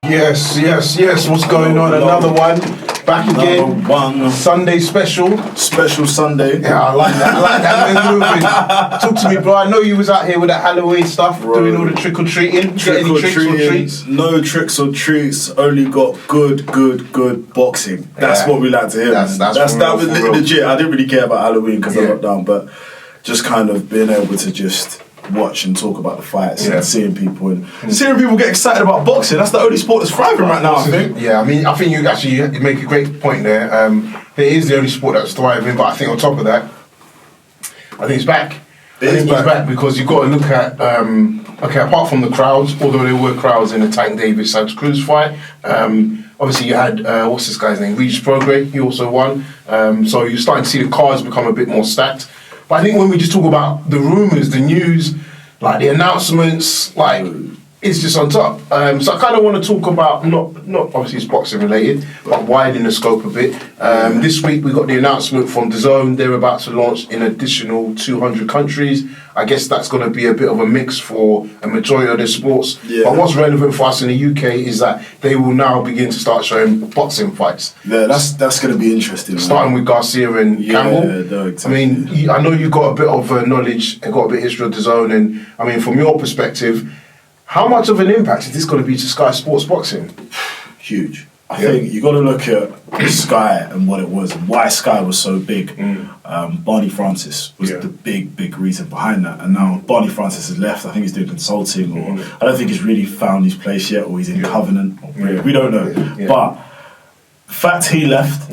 Yes. What's going on? Another one. Back again. Another one. Sunday special. Special Sunday. Yeah, I like that. Talk to me, bro. I know you was out here with that Halloween stuff, doing all the trick or treating. Trick or treats? No tricks or treats. Only got good boxing. That's what we like to hear. That was legit. I didn't really care about Halloween because I got down, but just kind of being able to just watch and talk about the fights and seeing people get excited about boxing. That's the only sport that's thriving right now, I think. Yeah, I think you actually make a great point there. It is the only sport that's thriving, but I think on top of that, I think it's back. It's back because you've got to look at apart from the crowds, although there were crowds in the Tank Davis Santa Cruz fight. Obviously, you had what's this guy's name? Regis Prograis. He also won. So you're starting to see the cards become a bit more stacked. But I think when we just talk about the rumours, the news, like the announcements, like it's just on top. So I kind of want to talk about not obviously it's boxing related, but widen the scope a bit. This week we got the announcement from Dazn. They're about to launch in additional 200 countries. I guess that's going to be a bit of a mix for a majority of their sports. Yeah. But what's relevant for us in the UK is that they will now begin to start showing boxing fights. Yeah, that's going to be interesting. Starting with Garcia and Campbell. No, exactly. I mean, I know you've got a bit of knowledge and got a bit of history of Dazn, and I mean, from your perspective, how much of an impact is this going to be to Sky Sports Boxing? Huge. I think you got to look at Sky and what it was and why Sky was so big. Barney Francis was the big reason behind that, and now Barney Francis has left. I think he's doing consulting, or I don't think he's really found his place yet, or he's in Covenant. We don't know, but the fact he left.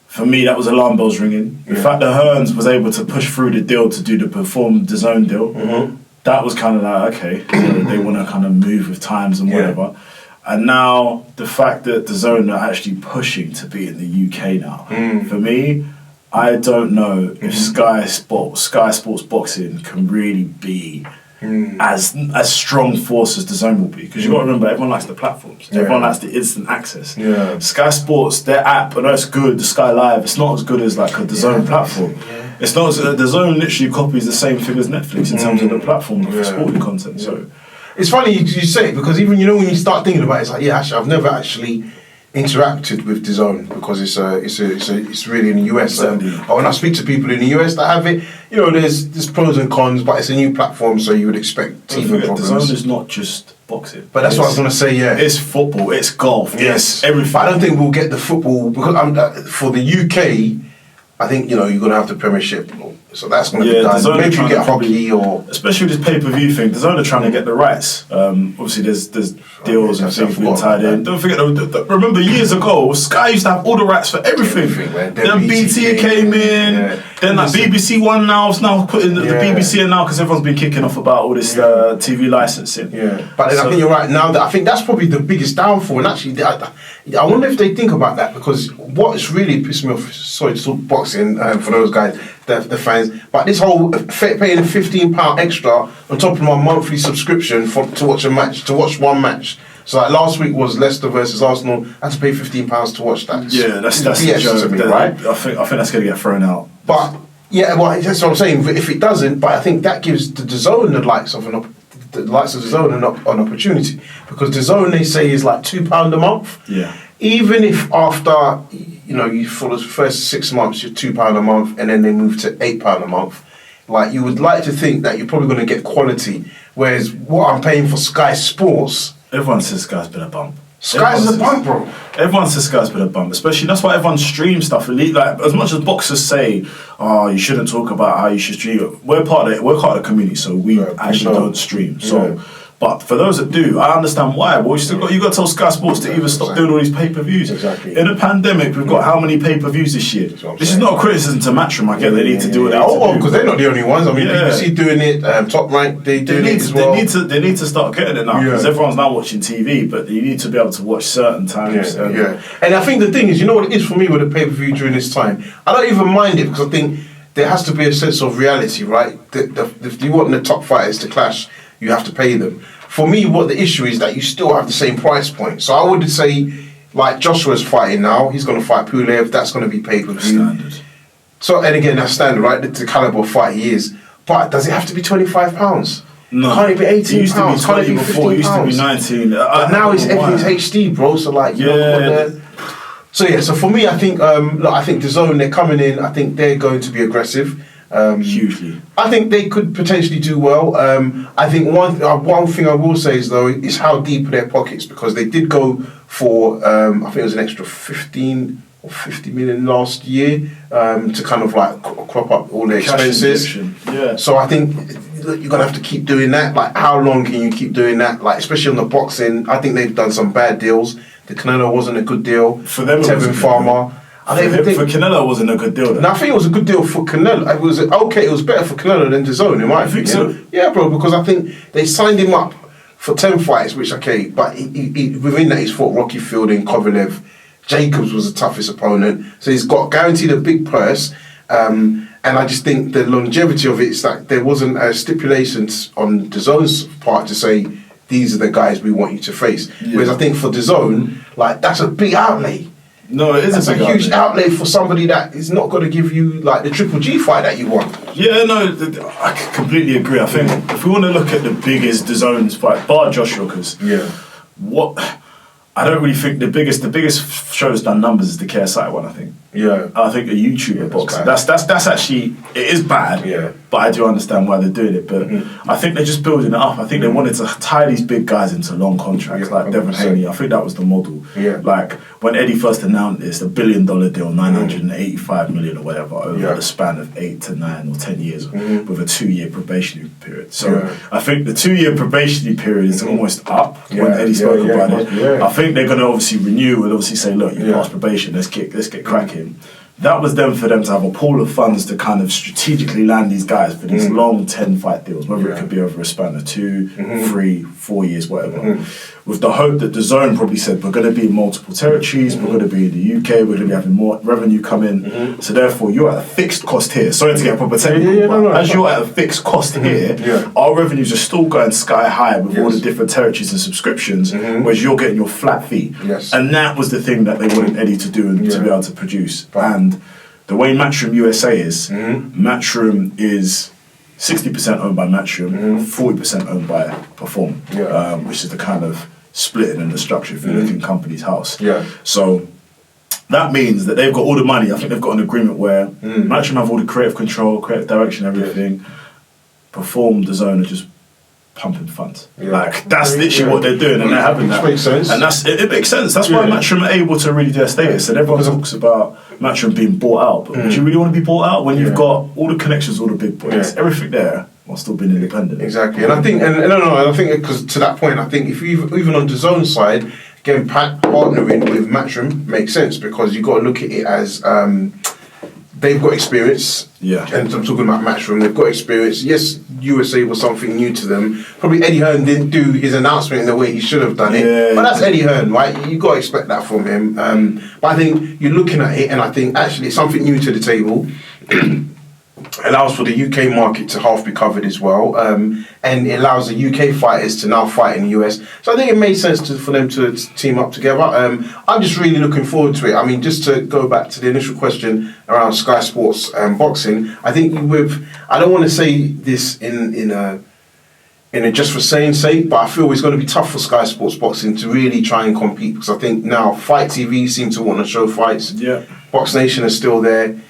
For me, that was alarm bells ringing. The fact that Hearns was able to push through the deal to do the DAZN deal. That was kind of like, okay, so they want to kind of move with times and whatever. And now the fact that DAZN are actually pushing to be in the UK now, for me, I don't know if Sky Sports Boxing can really be as strong force as DAZN will be, because you've got to remember, everyone likes the platforms, everyone likes the instant access. Sky Sports, their app, I know it's good, the Sky Live, it's not as good as like a DAZN platform. It's not. DAZN literally copies the same thing as Netflix in terms of the platform for sporting content. So it's funny you say it, because even when you start thinking about it, it's like actually I've never actually interacted with DAZN because it's really in the US. But when I speak to people in the US that have it, there's pros and cons, but it's a new platform, so you would expect teething problems. DAZN is not just boxing, but that's what I was going to say. It's football, it's golf, it's everything. But I don't think we'll get the football because for the UK. I think you're going to have the Premiership, so that's going to be done. Maybe you get hockey or especially with this pay-per-view thing. DAZN are trying to get the rights. Obviously, there's deals and things being tied in. Don't forget, remember years ago, Sky used to have all the rights for everything. Then BT came in. Then like BBC One now is now putting the BBC in now because everyone's been kicking off about all this TV licensing. But then I think you're right now. That I think that's probably the biggest downfall. And actually, I wonder if they think about that, because what's really pissed me off. Sorry to talk boxing for those guys, the fans. But this whole paying £15 extra on top of my monthly subscription to watch one match. So like last week was Leicester versus Arsenal. I had to pay £15 to watch that. Yeah, that's the joke. To me, right? I think that's going to get thrown out. But that's what I'm saying. If it doesn't, but I think that gives the DAZN the likes of DAZN an opportunity, because DAZN they say is like £2 a month. Yeah. Even if after you for the first 6 months you're £2 a month, and then they move to £8 a month, like you would like to think that you're probably going to get quality. Whereas what I'm paying for Sky Sports, everyone says Sky's been a bump. Sky's a bump, bro. Everyone says Sky's been a bump, especially that's why everyone streams stuff. Like as much as boxers say, you shouldn't talk about how you should stream. We're part of the community, so we actually don't stream. So. But for those that do, I understand why. But you got to tell Sky Sports to either stop doing all these pay-per-views. Exactly. In a pandemic, we've got how many pay-per-views this year? This is not a criticism to Matchroom. I get they need to do it. Because they're not the only ones. I mean, BBC doing it, Top Rank, they do it as well. They need to start getting it now, because everyone's now watching TV, but you need to be able to watch certain times. And I think the thing is, what it is for me with a pay-per-view during this time? I don't even mind it, because I think there has to be a sense of reality, right? If you want the top fighters to clash, you have to pay them. For me, what the issue is that you still have the same price point. So I would say, like Joshua's fighting now, he's going to fight Pulev, that's going to be pay-per-view. Standard. So, and again, that's standard, right? The caliber of fight he is. But does it have to be £25? No. Can't it be 18 It used to be pounds? Can't it 20 be before. 15 It used to pounds? be 19. But now everything's HD, bro. So like, you know, so yeah. So for me, I think I think DAZN, they're coming in. I think they're going to be aggressive. Hugely. I think they could potentially do well. I think one thing I will say is though is how deep are their pockets, because they did go for I think it was an extra 15 or 50 million last year to kind of like crop up all their expenses. Yeah. So I think you're gonna have to keep doing that. Like, how long can you keep doing that? Like, especially on the boxing, I think they've done some bad deals. The Canelo wasn't a good deal For them, Tevin Farmer. For Canelo, it wasn't a good deal. Though. No, I think it was a good deal for Canelo. It was okay. It was better for Canelo than DAZN, in my opinion. think so? Yeah, bro. Because I think they signed him up for 10 fights, which but he within that he's fought Rocky Fielding, Kovalev, Jacobs was the toughest opponent, so he's got guaranteed a big purse. And I just think the longevity of it is that there wasn't a stipulations on DAZN's part to say these are the guys we want you to face. Yeah. Whereas I think for DAZN, like, that's a big outlay. No, it is That's a huge outlay for somebody that is not going to give you like the Triple G fight that you want. Yeah, no, I completely agree. I think if we want to look at the biggest DAZN's fight, bar Joshua, because I don't really think the biggest show's done numbers is the KSI one. I think. Yeah. I think a YouTuber boxer. That's actually, it is bad. Yeah. But I do understand why they're doing it. But I think they're just building it up. I think they wanted to tie these big guys into long contracts, like Devin Haney. I think that was the model. Yeah. Like when Eddie first announced this, $1 billion deal, 985 million or whatever, over the span of 8 to 9 or 10 years, with a 2-year probationary period. So I think the 2-year probationary period is almost up when Eddie spoke about it. Yeah. I think they're going to obviously renew and obviously say, look, you passed probation, let's get cracking. That was then for them to have a pool of funds to kind of strategically land these guys for these long 10-fight deals, whether it could be over a span of 2, 3, 4 years, whatever. With the hope that DAZN probably said, we're going to be in multiple territories, we're going to be in the UK, we're going to be having more revenue come in. So therefore, you're at a fixed cost here. Sorry to get proper technical, but as you're at a fixed cost here, our revenues are still going sky high with all the different territories and subscriptions, whereas you're getting your flat fee. And that was the thing that they wanted Eddie to do and to be able to produce. And the way Matchroom USA is, Matchroom is 60% owned by Matchroom, 40% owned by Perform, which is the kind of splitting in the structure if you look in company's house. So that means that they've got all the money. I think they've got an agreement where Matchroom have all the creative control, creative direction, everything. Perform, DAZN are just pumping funds. Like that's literally what they're doing, and they're having that. Which makes sense. And it makes sense. That's why Matchroom are able to really do their status. And everyone talks about Matchroom being bought out, but would you really want to be bought out when you've got all the connections, all the big boys, everything there, while still being independent? Exactly. And I think, and I think because to that point, I think if you even on the DAZN side, again, partnering with Matchroom makes sense, because you got to look at it as they've got experience. And I'm talking about Matchroom. They've got experience. Yes, USA was something new to them. Probably Eddie Hearn didn't do his announcement in the way he should have done it. But that's Eddie Hearn, right? You got to expect that from him. But I think you're looking at it, and I think actually it's something new to the table. Allows for the UK market to half be covered as well, and it allows the UK fighters to now fight in the US. So I think it made sense for them to team up together. I'm just really looking forward to it. I mean, just to go back to the initial question around Sky Sports and boxing, I think I don't want to say this in a just for saying sake, but I feel it's going to be tough for Sky Sports Boxing to really try and compete, because I think now Fight TV seem to want to show fights. Box Nation is still there.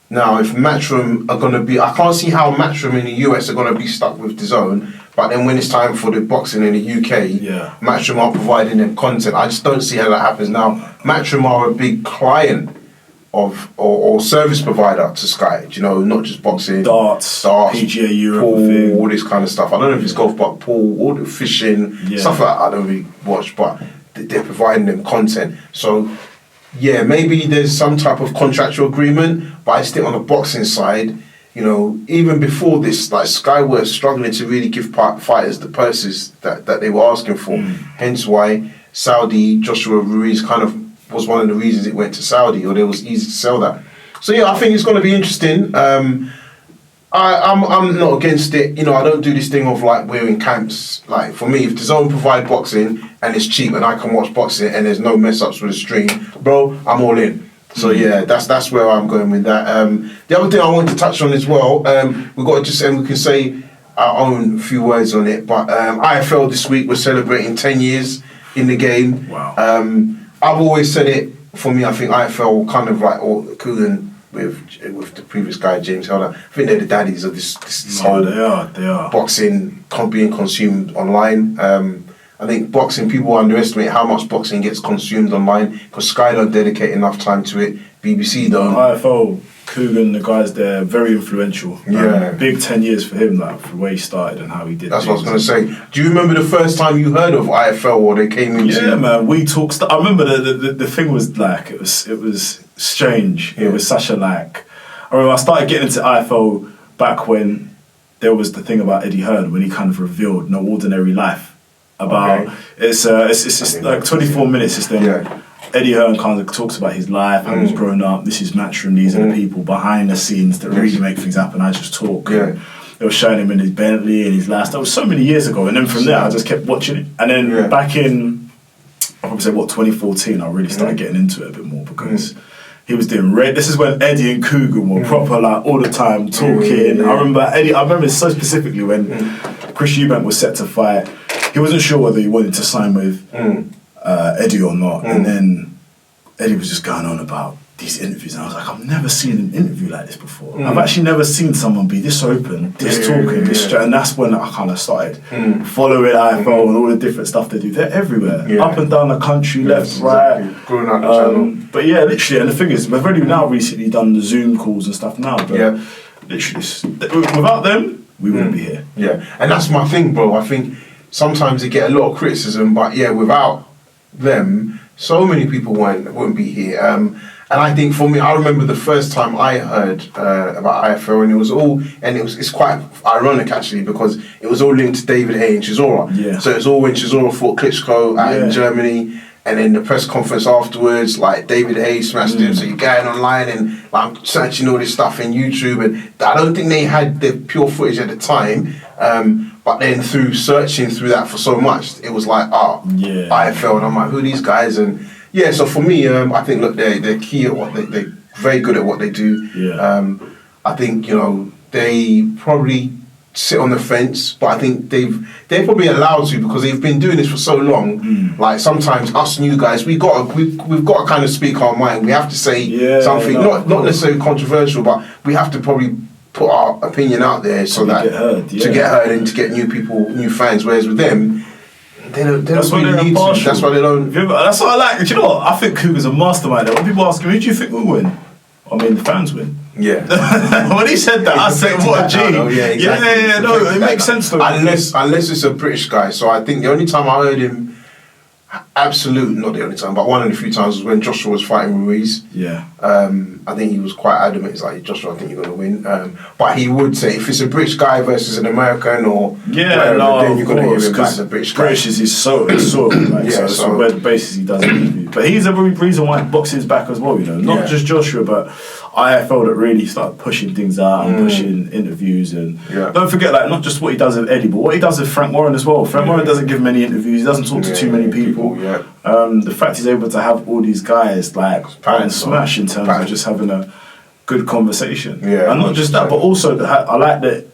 Now, if Matchroom are going to be... I can't see how Matchroom in the US are going to be stuck with DAZN, but then when it's time for the boxing in the UK, Matchroom are providing them content. I just don't see how that happens now. Matchroom are a big client of or service provider to Sky, you know, not just boxing. Darts, PGA Europe, pool, all this kind of stuff. I don't know if it's golf, but pool, all the fishing, stuff like that I don't really watch, but they're providing them content. So... yeah, maybe there's some type of contractual agreement, but I just think on the boxing side, you know, even before this, like Sky were struggling to really give fighters the purses that they were asking for. Hence why Saudi, Joshua Ruiz kind of was one of the reasons it went to Saudi, or it was easy to sell that. So yeah, I think it's going to be interesting. I'm not against it. You know, I don't do this thing of like we're in camps. Like for me, if DAZN provide boxing and it's cheap and I can watch boxing and there's no mess ups with the stream, bro, I'm all in. So yeah, that's where I'm going with that. The other thing I want to touch on as well, we've got to just, and we can say our own few words on it. But iFL this week, we're celebrating 10 years in the game. Wow. I've always said it, for me, I think iFL kind of like Coogan with the previous guy, James Helder. I think they're the daddies of this whole they are. boxing being consumed online. I think boxing, people underestimate how much boxing gets consumed online because Sky don't dedicate enough time to it. BBC don't. iFL, Coogan, the guys there, very influential. Yeah. Big 10 years for him, like, from where he started and how he did That's things. what I was going to say. Do you remember the first time you heard of iFL or they came into? Yeah, man. We talked. I remember the thing was like it was strange. Yeah. It was such a like. I remember I started getting into iFL back when there was the thing about Eddie Hearn when he kind of revealed No Ordinary Life. About it's like 24 minutes. It's then Eddie Hearn kind of talks about his life, how he's grown up. This is Matchroom. These are the people behind the scenes that really make things happen. I just talk. Yeah. They were showing him in his Bentley and his last. That was so many years ago, and then from there I just kept watching it. And then back in, I probably say 2014, I really started getting into it a bit more because he was doing This is when Eddie and Coogan were proper, like, all the time talking. I remember it so specifically when Chris Eubank was set to fight. He wasn't sure whether he wanted to sign with Eddie or not, and then Eddie was just going on about these interviews, and I was like, I've never seen an interview like this before. I've actually never seen someone be this open, this talking, this straight, and that's when I kind of started following iFL and all the different stuff they do. They're everywhere, up and down the country, left, right. Growing out the channel. But yeah, literally, and the thing is, we've only now recently done the Zoom calls and stuff now, but literally, without them, we wouldn't be here. Yeah, and that's my thing, bro. I think sometimes they get a lot of criticism, but without them, so many people wouldn't be here. And I think for me, I remember the first time I heard about iFL, and it's quite ironic actually because it was all linked to David Hay and Chisora. Yeah. So it was all when Chisora fought Klitschko out in Germany, and then the press conference afterwards, like David Hay smashed him. So you're going online and like, I'm searching all this stuff in YouTube, and I don't think they had the pure footage at the time. But then through searching through that for so much, it was like, iFL, and I'm like, who are these guys? And so for me, I think look, they're key at what they're very good at what they do. Yeah. I think they probably sit on the fence, but I think they're probably allowed to because they've been doing this for so long. Like sometimes us new guys, we've got to kind of speak our mind. We have to say something, not necessarily controversial, but we have to probably put our opinion out there so that to get heard and to get new people, new fans. Whereas with them, they don't really need to. That's why they don't. That's what I like. Do you know what? I think Cougar's a mastermind. When people ask me, who do you think will win? I mean, the fans win. Yeah. When he said that, I said, what a G. No, it makes sense though. Unless it's a British guy. So I think the only time I heard him, not the only time, but one of the few times was when Joshua was fighting Ruiz. Yeah. I think he was quite adamant. He's like, Joshua, I think you're going to win. But he would say, if it's a British guy versus an American or whatever, then you're going to hear him back the British guy. British is his soul, like, so where the basis he does interview. But he's a reason why boxing's back as well, not just Joshua, but iFL that really started pushing things out and pushing interviews. And don't forget, like, not just what he does with Eddie, but what he does with Frank Warren as well. Frank Warren doesn't give many interviews, he doesn't talk to too many people. The fact he's able to have all these guys like and smash in terms of just having a good conversation. And not just that, but also I like that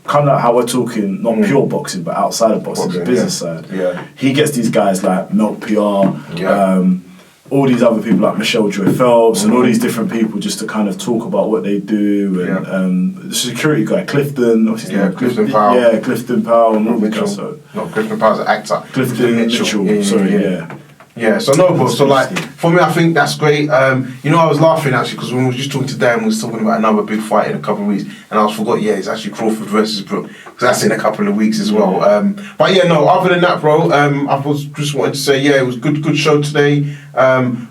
kind of how we're talking, not pure boxing, but outside of boxing, the business side. He gets these guys like Milk PR, all these other people like Michelle Joy Phelps and all these different people just to kind of talk about what they do. And the security guy, Clifton, what's his name? Clifton Powell. Yeah, Clifton Powell. And Mitchell. No, Clifton Powell's an actor. Clifton Mitchell. Sorry. Yeah, so no, bro. So like, for me, I think that's great. I was laughing actually because when we were just talking to Dan, we was talking about another big fight in a couple of weeks, and I forgot. It's actually Crawford versus Brook because that's in a couple of weeks as well. But other than that, bro, I was just wanted to say, it was good show today.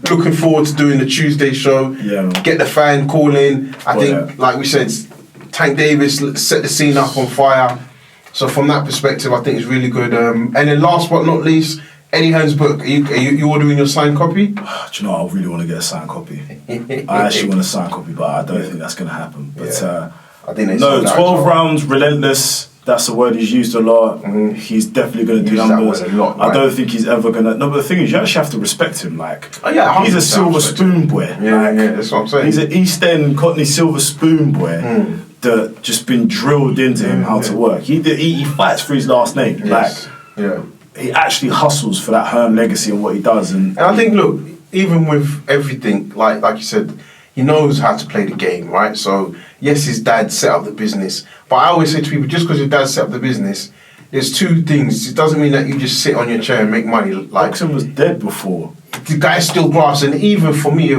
Looking forward to doing the Tuesday show. Get the fan call in. I think, like we said, Tank Davis set the scene up on fire. So from that perspective, I think it's really good. And then last but not least, Eddie Hearn's book. Are you ordering your signed copy? Do you know what? I really want to get a signed copy. I actually want a signed copy, but I don't think that's going to happen. But I think 12 rounds, relentless. That's a word he's used a lot. He's definitely going to do numbers. That word a lot, I don't think he's ever going to. No, but the thing is, you actually have to respect him. Like, he's a silver spoon boy. That's what I'm saying. He's an East End Cockney silver spoon boy that just been drilled into him how to work. He fights for his last name. Yes. He actually hustles for that Hearn legacy and what he does. And I think, look, even with everything, like you said, he knows how to play the game, right? So, yes, his dad set up the business. But I always say to people, just because your dad set up the business, there's two things. It doesn't mean that you just sit on your chair and make money. Like, Boxing was dead before. The guy still grasps. And even for me,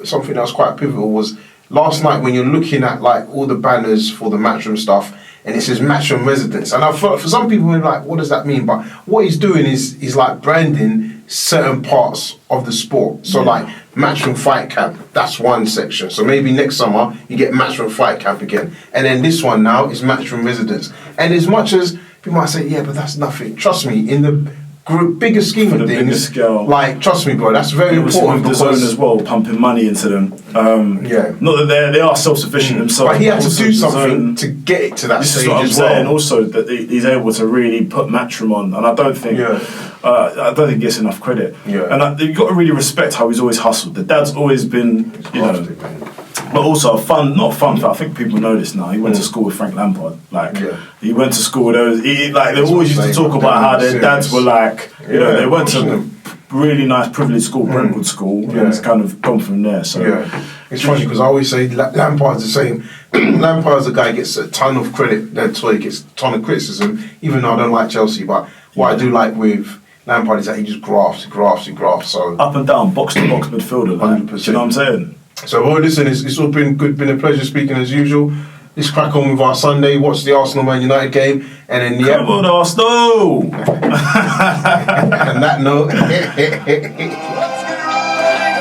something that was quite pivotal was last night when you're looking at like all the banners for the Matchroom stuff, and it says Matchroom Residence. And I thought for some people, like, what does that mean? But what he's doing is he's like branding certain parts of the sport. So like Matchroom Fight Camp, that's one section. So maybe next summer you get Matchroom Fight Camp again. And then this one now is Matchroom Residence. And as much as people might say, yeah, but that's nothing. Trust me, in the bigger scheme of things, like, trust me, bro, that's very important. With Dazn as well, pumping money into them. Not that they are self-sufficient themselves. But he had to do something to get it to that stage as well. And also that he's able to really put Matchroom on, and I don't think he gets enough credit. And you've got to really respect how he's always hustled. The dad's always been, but also not fun. I think people know this now. He went to school with Frank Lampard. He went to school with those. They always used to talk about how their dads were like. They went to really nice, privileged school, Brentwood School, and it's kind of gone from there. So it's funny because I always say Lampard's the same. Lampard's the guy who gets a ton of credit. That's why he gets a ton of criticism. Even though I don't like Chelsea, but what I do like with Lampard is that he just grafts. So up and down, box to box midfielder. 100%. You know what I'm saying? So, well, listen, it's all been good, been a pleasure speaking as usual. Let's crack on with our Sunday, watch the Arsenal-Man United game, and then Come on, Arsenal! On that note...